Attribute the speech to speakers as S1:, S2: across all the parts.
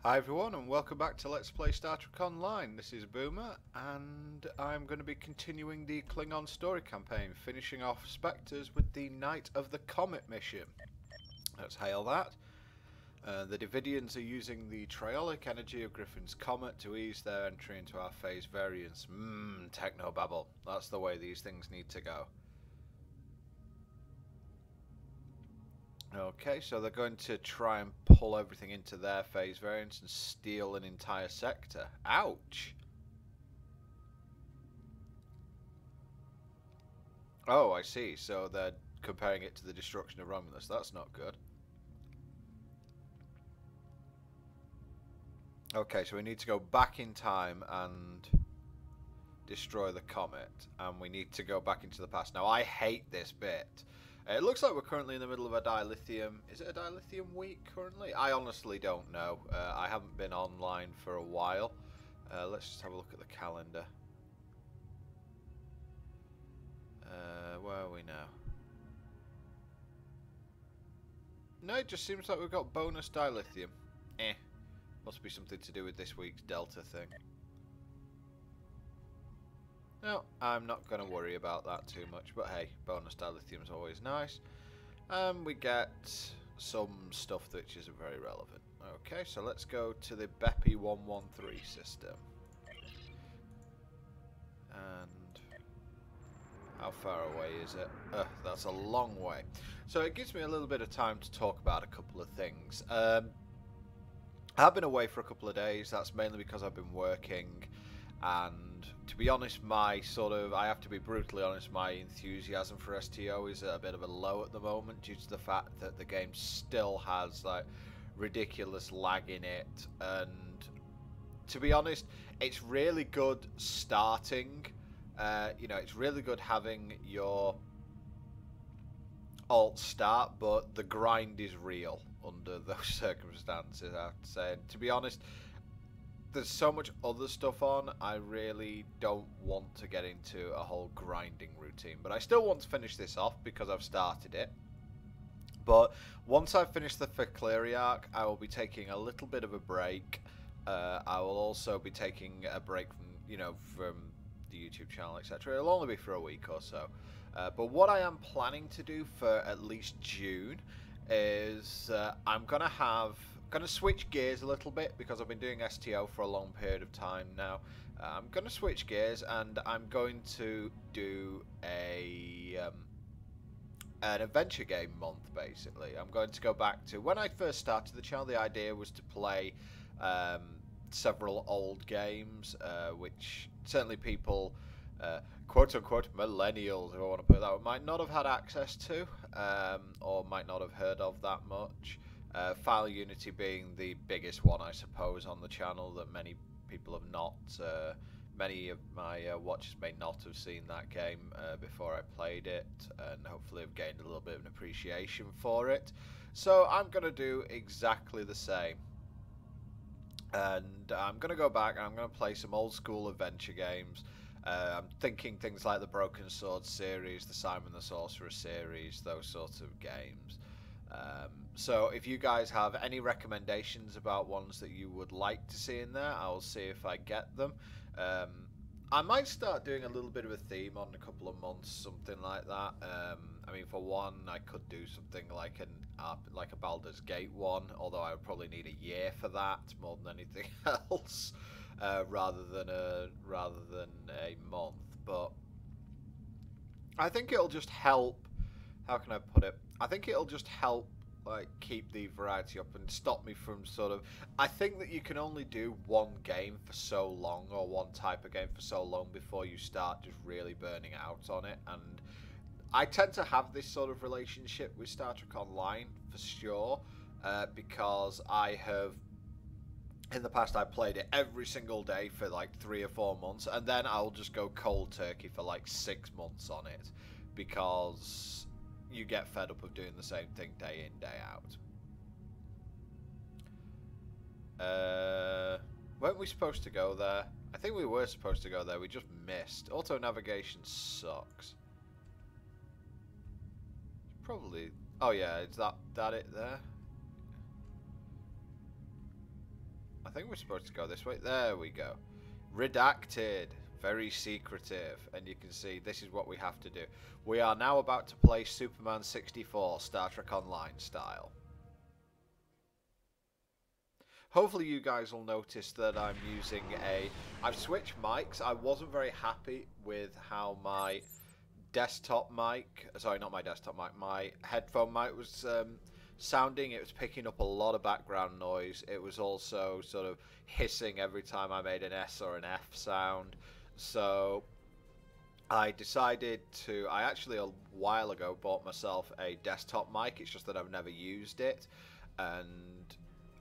S1: Hi everyone and welcome back to Let's Play Star Trek Online. This is Boomer and I'm going to be continuing the Klingon story campaign, finishing off Spectres with the Night of the Comet mission. Let's hail that. The Devidians are using the triolic energy of Griffin's Comet to ease their entry into our phase variance. Technobabble. That's the way these things need to go. Okay, so they're going to try and pull everything into their phase variance and steal an entire sector. Ouch! Oh, I see. So they're comparing it to the destruction of Romulus. That's not good. Okay, so we need to go back in time and destroy the comet. And we need to go back into the past. Now, I hate this bit. It looks like we're currently in the middle of a dilithium. Is it a dilithium week currently? I honestly don't know. I haven't been online for a while. Let's just have a look at the calendar. Where are we now? No, it just seems like we've got bonus dilithium. Must be something to do with this week's Delta thing. No, I'm not going to worry about that too much, but hey, bonus dilithium is always nice. And we get some stuff which isn't very relevant. Okay, so let's go to the Bepi 113 system. And how far away is it? That's a long way. So it gives me a little bit of time to talk about a couple of things. I've been away for a couple of days. That's mainly because I've been working, and to be honest, I have to be brutally honest, my enthusiasm for STO is at a bit of a low at the moment due to the fact that the game still has like ridiculous lag in it, and to be honest, it's really good starting. It's really good having your alt start, but the grind is real under those circumstances, I have to say. And to be honest, there's so much other stuff on, I really don't want to get into a whole grinding routine. But I still want to finish this off because I've started it. But once I've finished the Ficleri arc, I will be taking a little bit of a break. I will also be taking a break from the YouTube channel, etc. It'll only be for a week or so. But what I am planning to do for at least June is I'm going to switch gears a little bit because I've been doing STO for a long period of time now. I'm going to switch gears and I'm going to do an adventure game month, basically. I'm going to go back to when I first started the channel. The idea was to play several old games, which certainly people, quote-unquote millennials, if I want to put it that way, might not have had access to, or might not have heard of that much. File Unity being the biggest one, I suppose, on the channel that many people have not. Many of my watchers may not have seen that game before I played it, and hopefully have gained a little bit of an appreciation for it. So I'm going to do exactly the same. And I'm going to go back and I'm going to play some old school adventure games. I'm thinking things like the Broken Sword series, the Simon the Sorcerer series, those sorts of games. So if you guys have any recommendations about ones that you would like to see in there, I'll see if I get them. I might start doing a little bit of a theme on a couple of months, something like that. I mean, for one, I could do something like a Baldur's Gate one, although I would probably need a year for that more than anything else, rather than a month. But I think it'll just help. How can I put it? I think it'll just help keep the variety up and stop me from I think that you can only do one game for so long, or one type of game for so long, before you start just really burning out on it. And I tend to have this sort of relationship with Star Trek Online for sure, because I have in the past I played it every single day for like 3 or 4 months, and then I'll just go cold turkey for like 6 months on it, because you get fed up of doing the same thing day in, day out. Weren't we supposed to go there? I think we were supposed to go there, we just missed. Auto navigation sucks. Probably. Oh yeah, is that it there? I think we're supposed to go this way. There we go. Redacted. Very secretive. And you can see this is what we have to do. We are now about to play Superman 64 Star Trek Online style. Hopefully you guys will notice that I'm using I've switched mics. I wasn't very happy with how my desktop mic, sorry, not my desktop mic, my headphone mic was sounding. It was picking up a lot of background noise. It was also sort of hissing every time I made an S or an F sound. So I decided to, I actually a while ago bought myself a desktop mic. It's just that I've never used it. And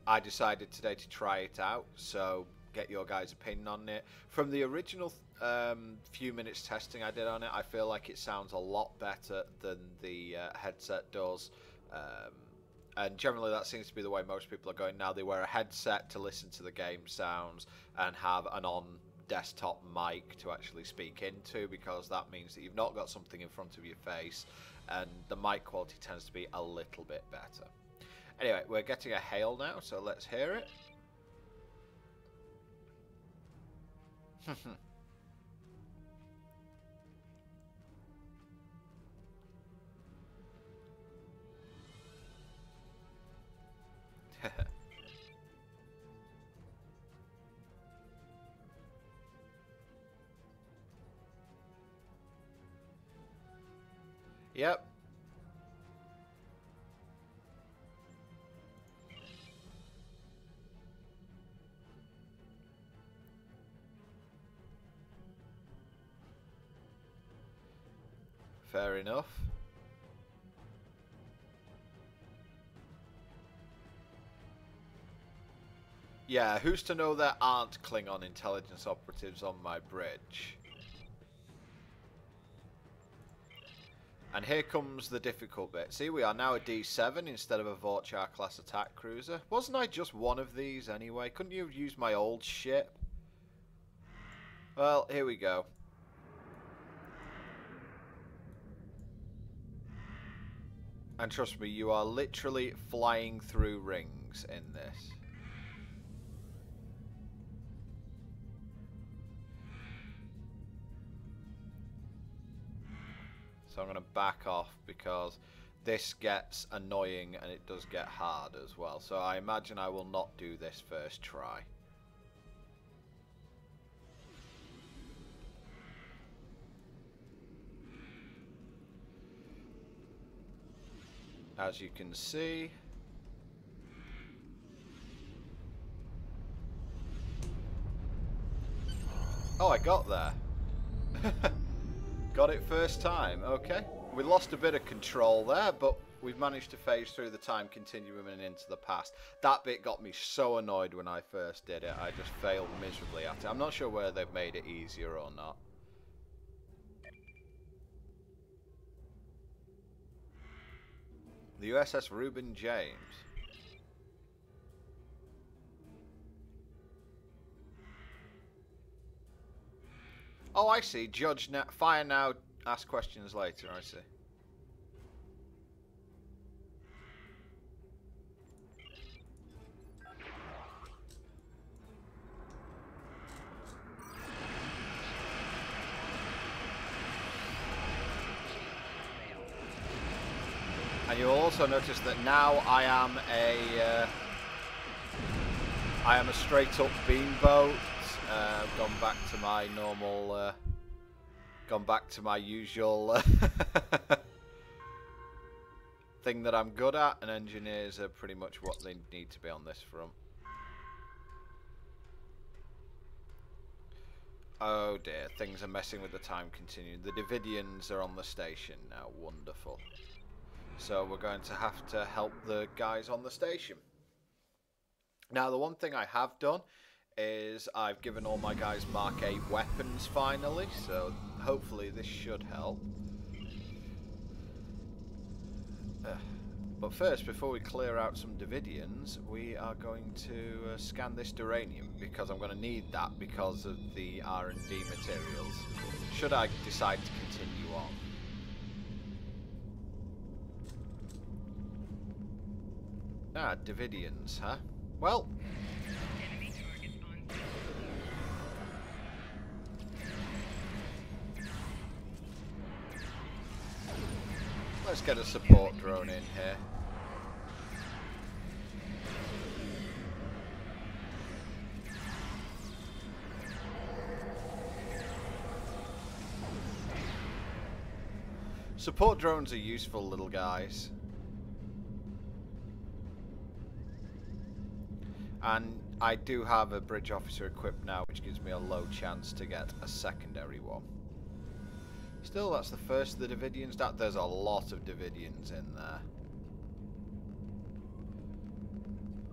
S1: I decided today to try it out, so get your guys' opinion on it. From the original few minutes testing I did on it, I feel like it sounds a lot better than the headset does. And generally that seems to be the way most people are going now. They wear a headset to listen to the game sounds and have an on-desktop mic to actually speak into, because that means that you've not got something in front of your face, and the mic quality tends to be a little bit better. Anyway, we're getting a hail now, so let's hear it. Yep. Fair enough. Yeah, who's to know there aren't Klingon intelligence operatives on my bridge? And here comes the difficult bit. See, we are now a D7 instead of a Vorchar class attack cruiser. Wasn't I just one of these anyway? Couldn't you have used my old ship? Well, here we go. And trust me, you are literally flying through rings in this. So I'm going to back off because this gets annoying and it does get hard as well. So I imagine I will not do this first try. As you can see, oh, I got there. Got it first time. Okay, we lost a bit of control there, but we've managed to phase through the time continuum and into the past. That bit got me so annoyed when I first did it. I just failed miserably at it. I'm not sure whether they've made it easier or not. The USS Reuben James. Oh, I see. Judge now, fire now, ask questions later. I see. And you'll also notice that now I am a straight up beamboat. Gone back to my normal, gone back to my usual thing that I'm good at, and engineers are pretty much what they need to be on this front. Oh dear, things are messing with the time continuum. The Devidians are on the station now. Wonderful. So we're going to have to help the guys on the station. Now, the one thing I have done is I've given all my guys Mark 8 weapons finally, so hopefully this should help. But first, before we clear out some Devidians, we are going to scan this duranium, because I'm going to need that because of the R&D materials, should I decide to continue on. Ah, Devidians, huh? Well, Let's get a support drone in here. Support drones are useful little guys. And I do have a bridge officer equipped now, which gives me a low chance to get a secondary one. Still, that's the first of the Devidians. There's a lot of Devidians in there.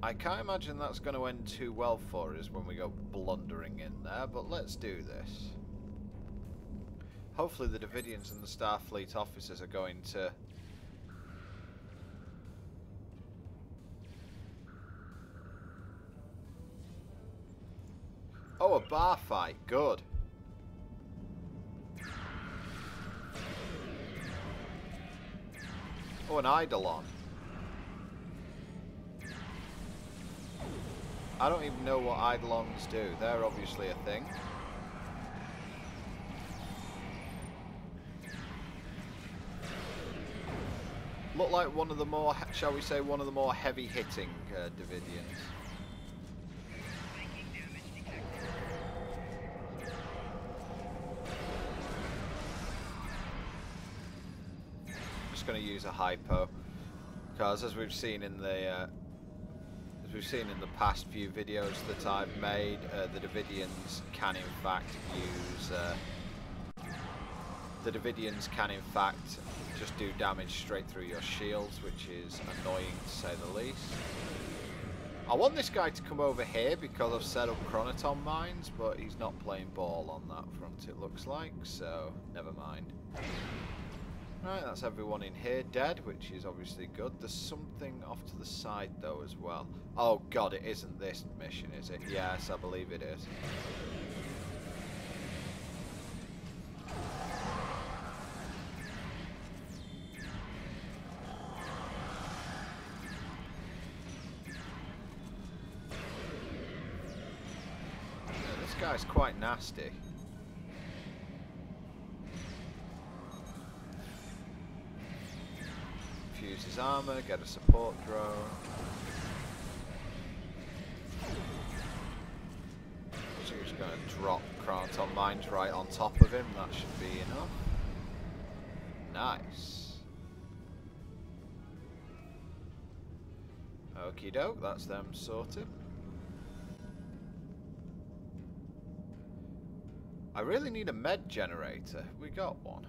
S1: I can't imagine that's going to end too well for us when we go blundering in there, but let's do this. Hopefully the Devidians and the Starfleet officers are going to... Oh, a bar fight. Good. Oh, an Eidolon. I don't even know what Eidolons do. They're obviously a thing. Look like one of the more, shall we say, one of the more heavy-hitting Devidians. Just going to use a hypo, because as we've seen in the past few videos that I've made, the Devidians can in fact just do damage straight through your shields, which is annoying to say the least. I want this guy to come over here because I've set up chronoton mines, but he's not playing ball on that front, it looks like, so never mind. Right, that's everyone in here dead, which is obviously good. There's something off to the side though as well. Oh god, it isn't this mission, is it? Yes, I believe it is. This guy's quite nasty. Fuse his armor, get a support drone. So he's going to drop chronoton mines right on top of him. That should be enough. Nice. Okie doke, that's them sorted. I really need a med generator. We got one.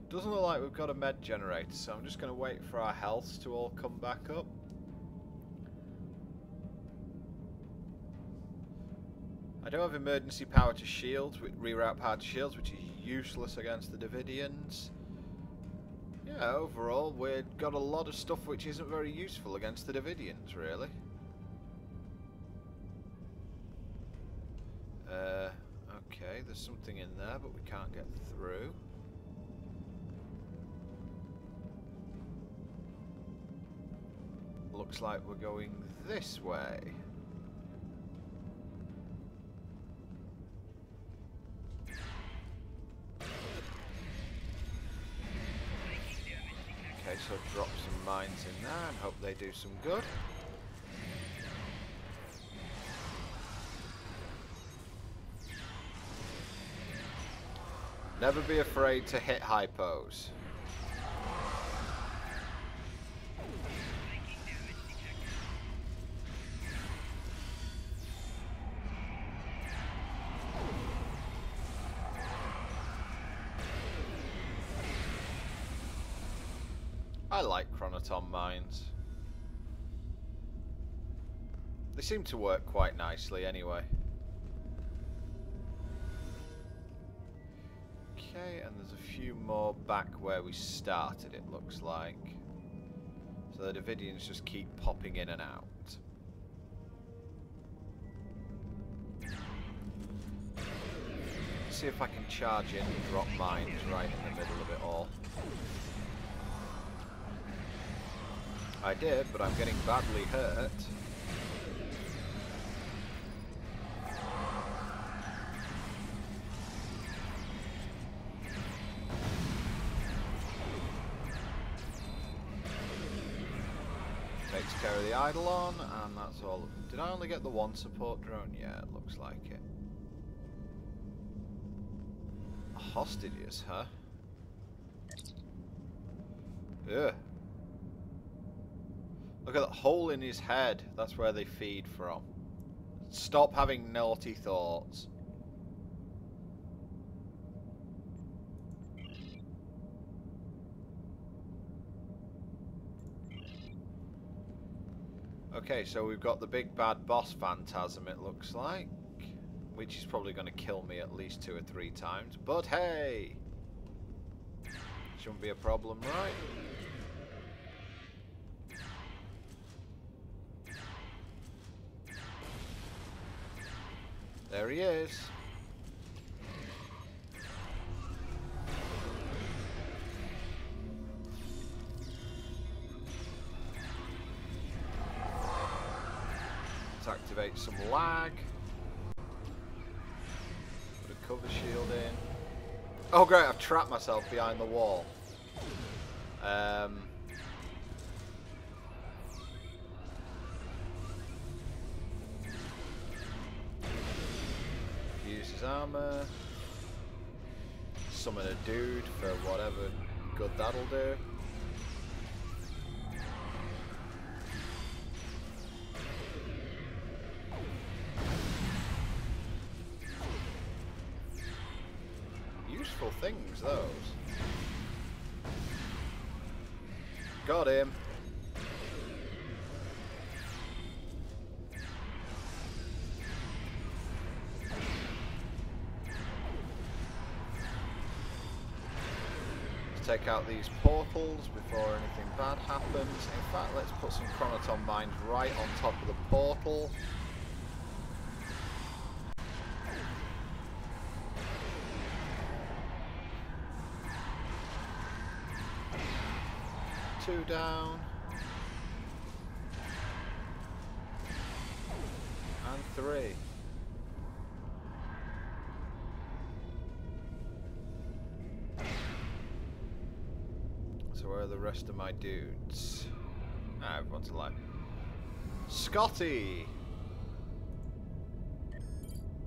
S1: Doesn't look like we've got a med generator, so I'm just going to wait for our healths to all come back up. I don't have emergency power to shields, reroute power to shields, which is useless against the Devidians. Yeah, overall, we've got a lot of stuff which isn't very useful against the Devidians, really. Okay, there's something in there, but we can't get through. Looks like we're going this way. Okay, so drop some mines in there and hope they do some good. Never be afraid to hit hypos. I like chronoton mines. They seem to work quite nicely anyway. Okay, and there's a few more back where we started, it looks like. So the Devidians just keep popping in and out. See if I can charge in and drop mines right in the middle of it all. I did, but I'm getting badly hurt. Takes care of the Eidolon, and that's all. Did I only get the one support drone? Yeah, it looks like it. Hostages, huh? Ugh. Look at that hole in his head. That's where they feed from. Stop having naughty thoughts. Okay, so we've got the big bad boss phantasm, it looks like. Which is probably going to kill me at least 2 or 3 times. But hey! Shouldn't be a problem, right? There he is. Let's activate some lag. Put a cover shield in. Oh great, I've trapped myself behind the wall. Use his armor. Summon a dude for whatever good that'll do. Useful things, those. Got him. Let's take out these portals before anything bad happens. In fact, let's put some chronoton mines right on top of the portal. Two down. And 3. So where are the rest of my dudes? Ah, everyone's alive. Scotty!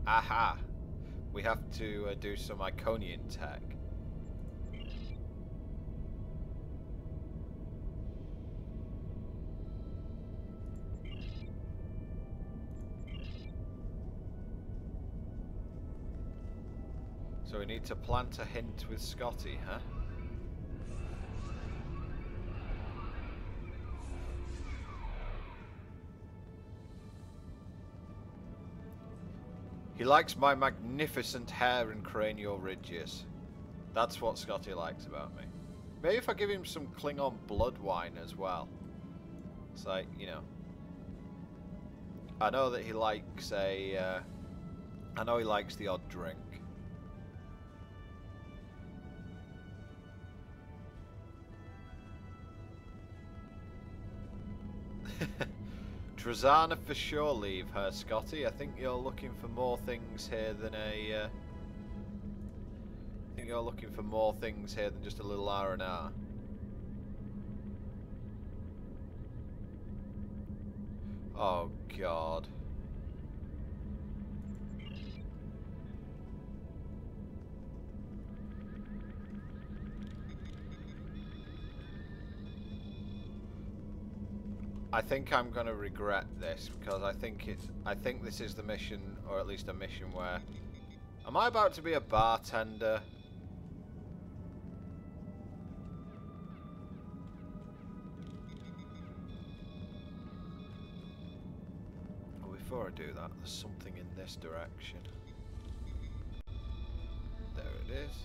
S1: Aha! We have to do some Iconian tech. So we need to plant a hint with Scotty, huh? He likes my magnificent hair and cranial ridges. That's what Scotty likes about me. Maybe if I give him some Klingon blood wine as well. It's like, you know. I know that he likes a... I know he likes the odd drink. Trezana for sure leave her, Scotty. I think you're looking for more things here than a... I think you're looking for more things here than just a little R&R. Oh, God. I think I'm gonna regret this because I think this is the mission, or at least a mission where... Am I about to be a bartender? Well, before I do that, there's something in this direction. There it is.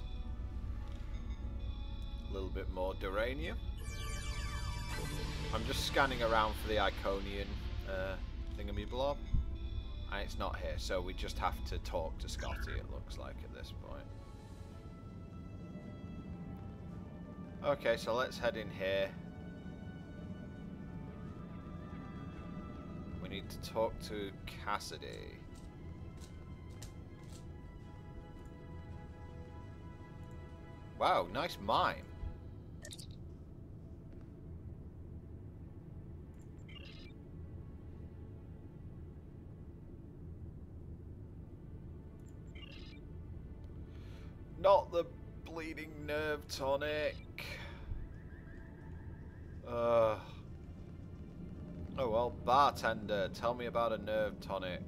S1: A little bit more Duranium. I'm just scanning around for the Iconian thingamablob, and it's not here, so we just have to talk to Scotty, it looks like, at this point. Okay, so let's head in here. We need to talk to Cassidy. Wow, nice mime. Not the bleeding nerve tonic. Oh well, bartender, tell me about a nerve tonic.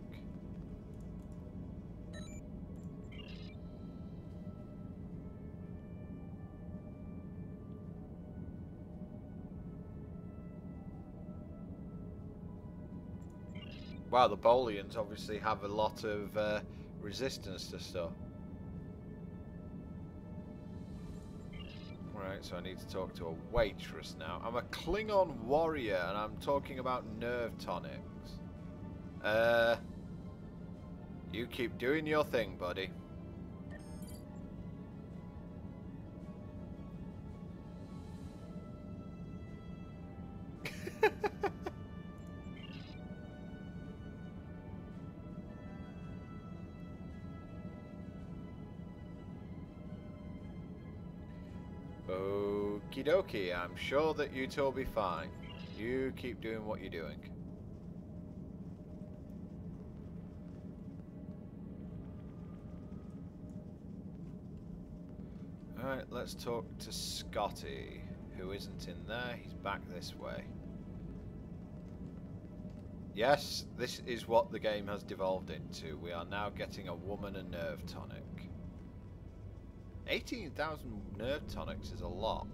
S1: Wow, the Bolians obviously have a lot of resistance to stuff. Right, so I need to talk to a waitress now. I'm a Klingon warrior and I'm talking about nerve tonics. You keep doing your thing, buddy. Okie dokie, I'm sure that you two will be fine. You keep doing what you're doing. Alright, let's talk to Scotty, who isn't in there. He's back this way. Yes, this is what the game has devolved into. We are now getting a woman a nerve tonic. 18,000 nerve tonics is a lot.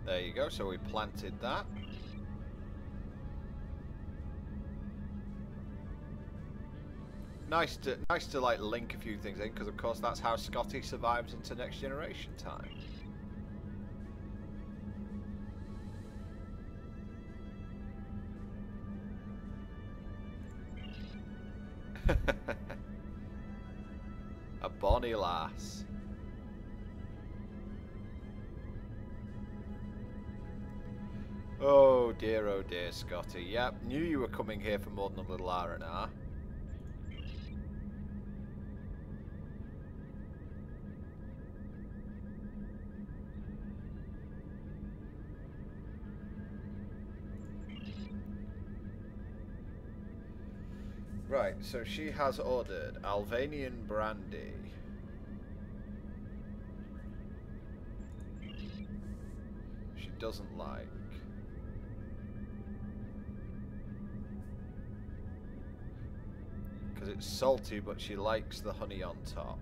S1: There you go, so we planted that. Nice to like link a few things in, because of course that's how Scotty survives into Next Generation time. A bonny lass. Oh dear, Scotty. Yep, knew you were coming here for more than a little R&R. Right, so she has ordered Albanian brandy. She doesn't like. Because it's salty, but she likes the honey on top.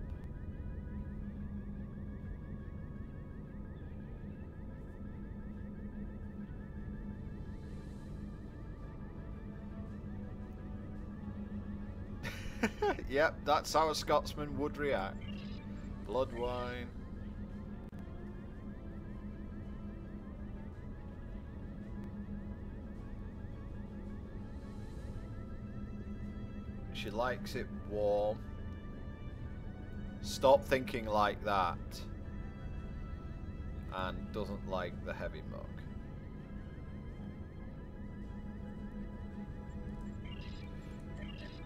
S1: Yep, that's how a Scotsman would react. Blood wine. She likes it warm. Stop thinking like that. And doesn't like the heavy mug.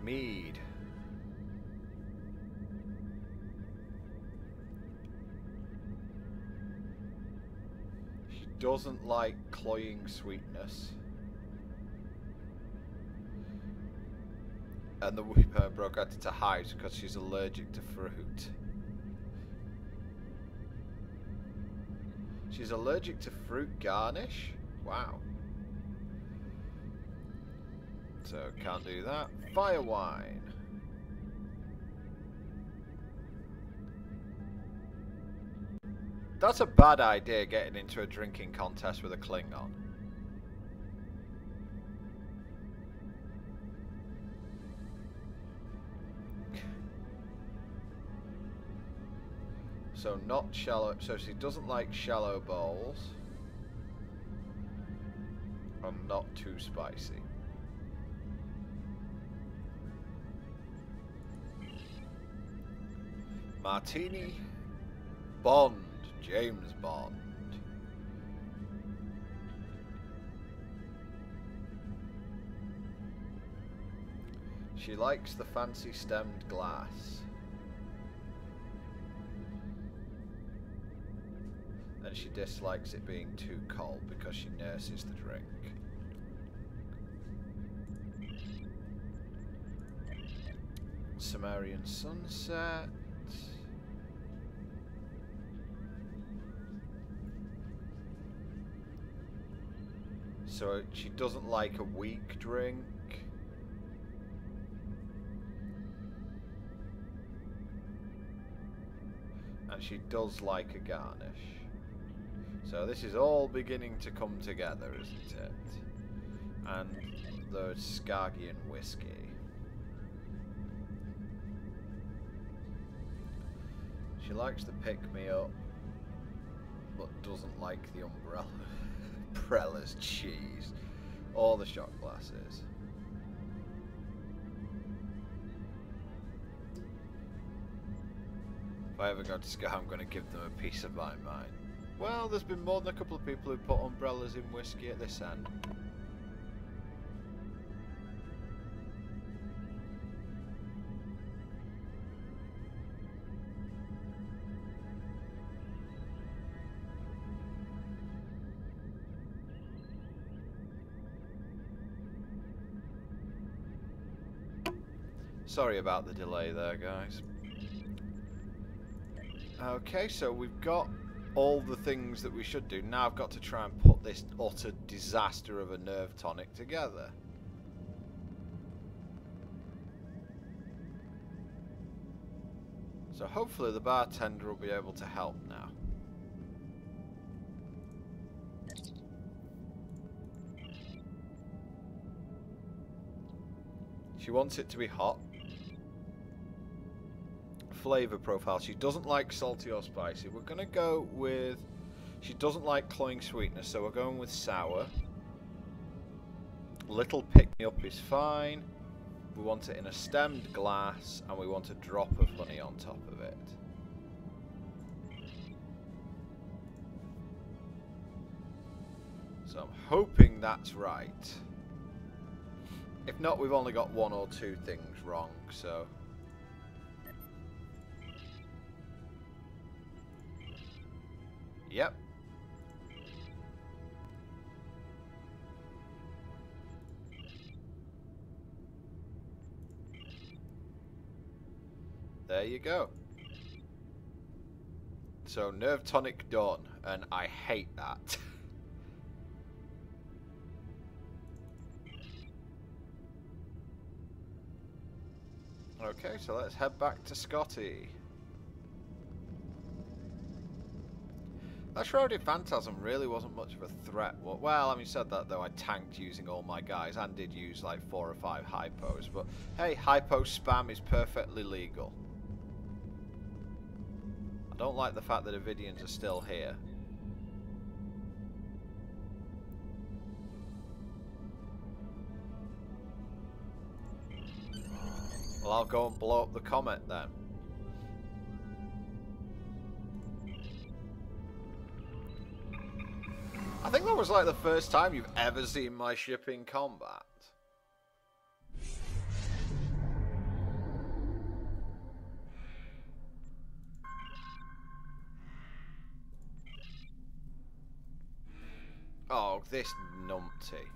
S1: Mead. She doesn't like cloying sweetness. And the Weeper broke out into hives because she's allergic to fruit. She's allergic to fruit garnish? Wow. So can't do that. Fire wine. That's a bad idea, getting into a drinking contest with a Klingon. So not shallow, so she doesn't like shallow bowls. And not too spicy. Martini. Bond. James Bond. She likes the fancy stemmed glass. And she dislikes it being too cold because she nurses the drink. Sumerian sunset. So she doesn't like a weak drink. And she does like a garnish. So this is all beginning to come together, isn't it? And the Skargian whiskey. She likes the pick-me-up, but doesn't like the umbrella's cheese, or the shot glasses. If I ever go to Ska, I'm going to give them a piece of my mind. Well, there's been more than a couple of people who put umbrellas in whiskey at this end. Sorry about the delay there, guys. Okay, so we've got all the things that we should do. Now I've got to try and put this utter disaster of a nerve tonic together. So hopefully the bartender will be able to help now. She wants it to be hot. Flavor profile. She doesn't like salty or spicy. We're going to go with... She doesn't like cloying sweetness, so we're going with sour. Little pick-me-up is fine. We want it in a stemmed glass, and we want a drop of honey on top of it. So I'm hoping that's right. If not, we've only got one or two things wrong, so... Yep. There you go. So, nerve tonic done, and I hate that. Okay, so let's head back to Scotty. That Shrouded Phantasm really wasn't much of a threat. Well, having said that though, I tanked using all my guys and did use like 4 or 5 hypos. But hey, hypo spam is perfectly legal. I don't like the fact that Devidians are still here. Well, I'll go and blow up the Comet then. I think that was like the first time you've ever seen my ship in combat. Oh, this numpty.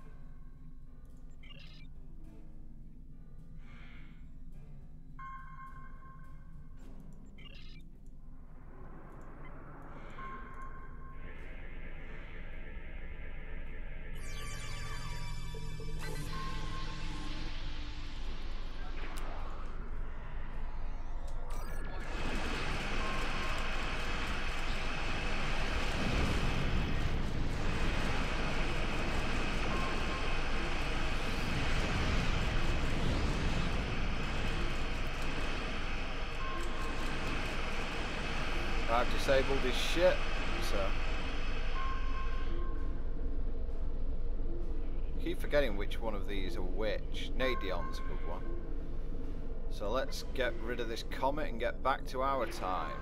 S1: I've disabled his ship, so... Keep forgetting which one of these are which. Nadion's a good one. So let's get rid of this Comet and get back to our time.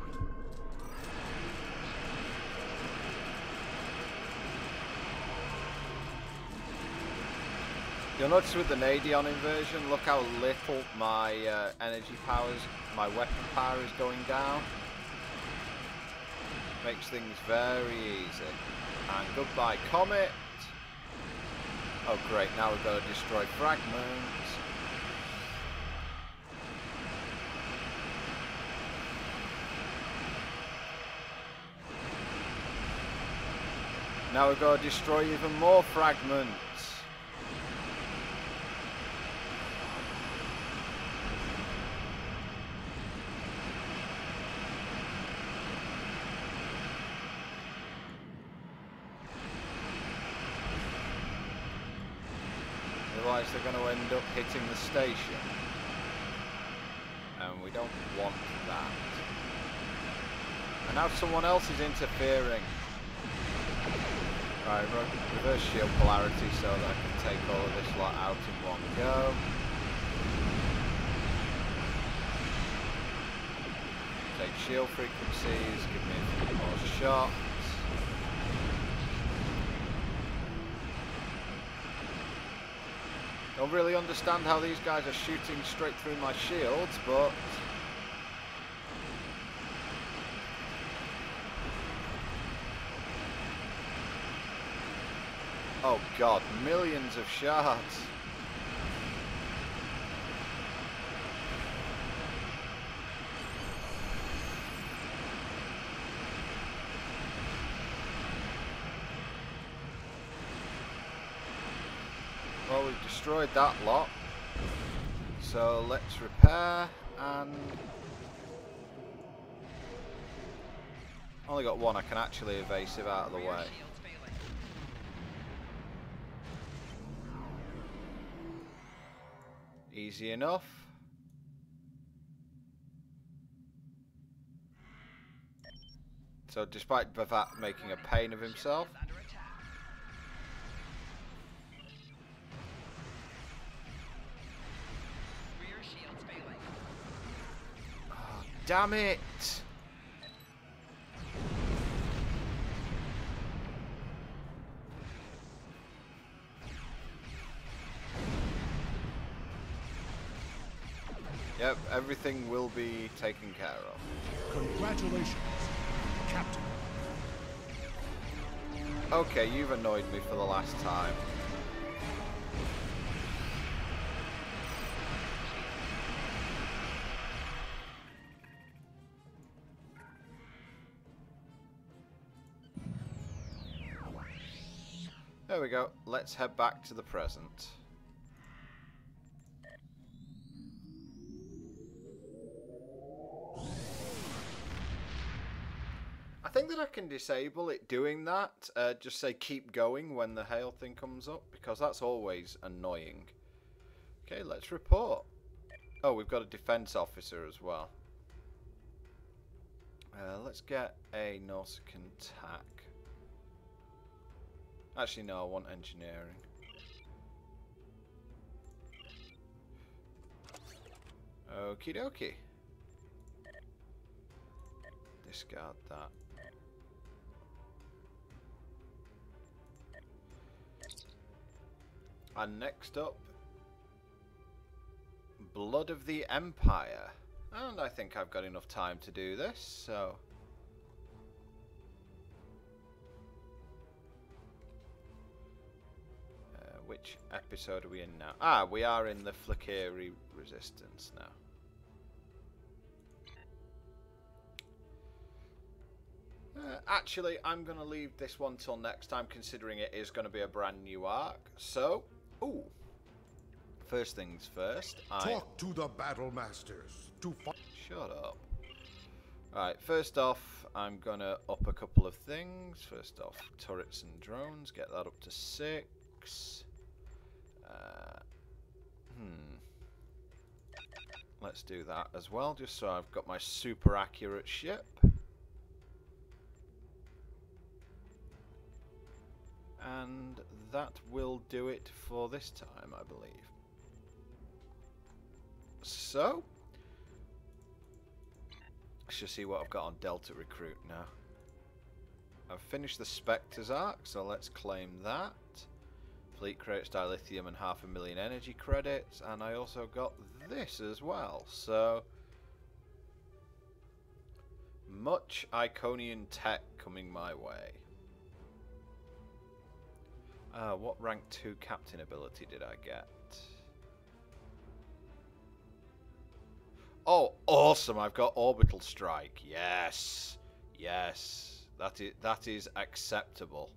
S1: You'll notice with the Nadion inversion, look how little my energy powers, my weapon power is going down. Makes things very easy. And goodbye, Comet. Oh great, now we've got to destroy fragments. Now we've got to destroy even more fragments. Otherwise they're going to end up hitting the station. And we don't want that. And now someone else is interfering. Right, reverse shield polarity so that I can take all of this lot out in one go. Take shield frequencies, give me a few more shots. Don't really understand how these guys are shooting straight through my shields, but oh god, millions of shards. Well, we've destroyed that lot. So let's repair and only got one I can actually evasive out of the way. Easy enough. So despite Bavat making a pain of himself, oh, damn it! Yep, everything will be taken care of.
S2: Congratulations, Captain.
S1: Okay, you've annoyed me for the last time. There we go. Let's head back to the present. I think that I can disable it doing that. Just say keep going when the hail thing comes up, because that's always annoying. Okay, let's report. Oh, we've got a defense officer as well. Let's get a Nautican tack. Actually, no, I want engineering. Okie dokie. Discard that. And next up, Blood of the Empire. And I think I've got enough time to do this, so... which episode are we in now? Ah, we are in the Flickeri Resistance now. Actually, I'm going to leave this one till next time, considering it is going to be a brand new arc. So, ooh. First things first.
S2: Talk to the battle masters.
S1: Shut up. Right, first off, I'm going to up a couple of things. First off, turrets and drones. Get that up to 6. Let's do that as well, just so I've got my super accurate ship. And that will do it for this time, I believe. So, let's just see what I've got on Delta Recruit now. I've finished the Spectres arc, so let's claim that. Fleet credits, dilithium, and 500,000 energy credits, and I also got this as well. So, much Iconian tech coming my way. What rank 2 captain ability did I get? Oh, awesome! I've got orbital strike. Yes, yes, that is acceptable.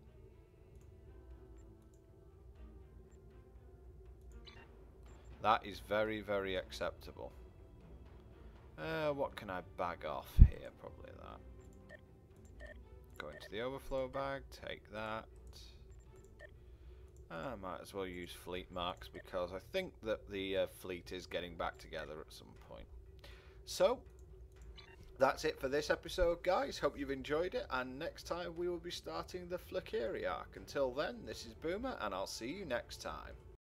S1: That is very, very acceptable. What can I bag off here? Probably that. Go into the overflow bag. Take that. I might as well use fleet marks because I think that the fleet is getting back together at some point. So, that's it for this episode, guys. Hope you've enjoyed it, and next time we will be starting the Flakiri arc. Until then, this is Boomer, and I'll see you next time.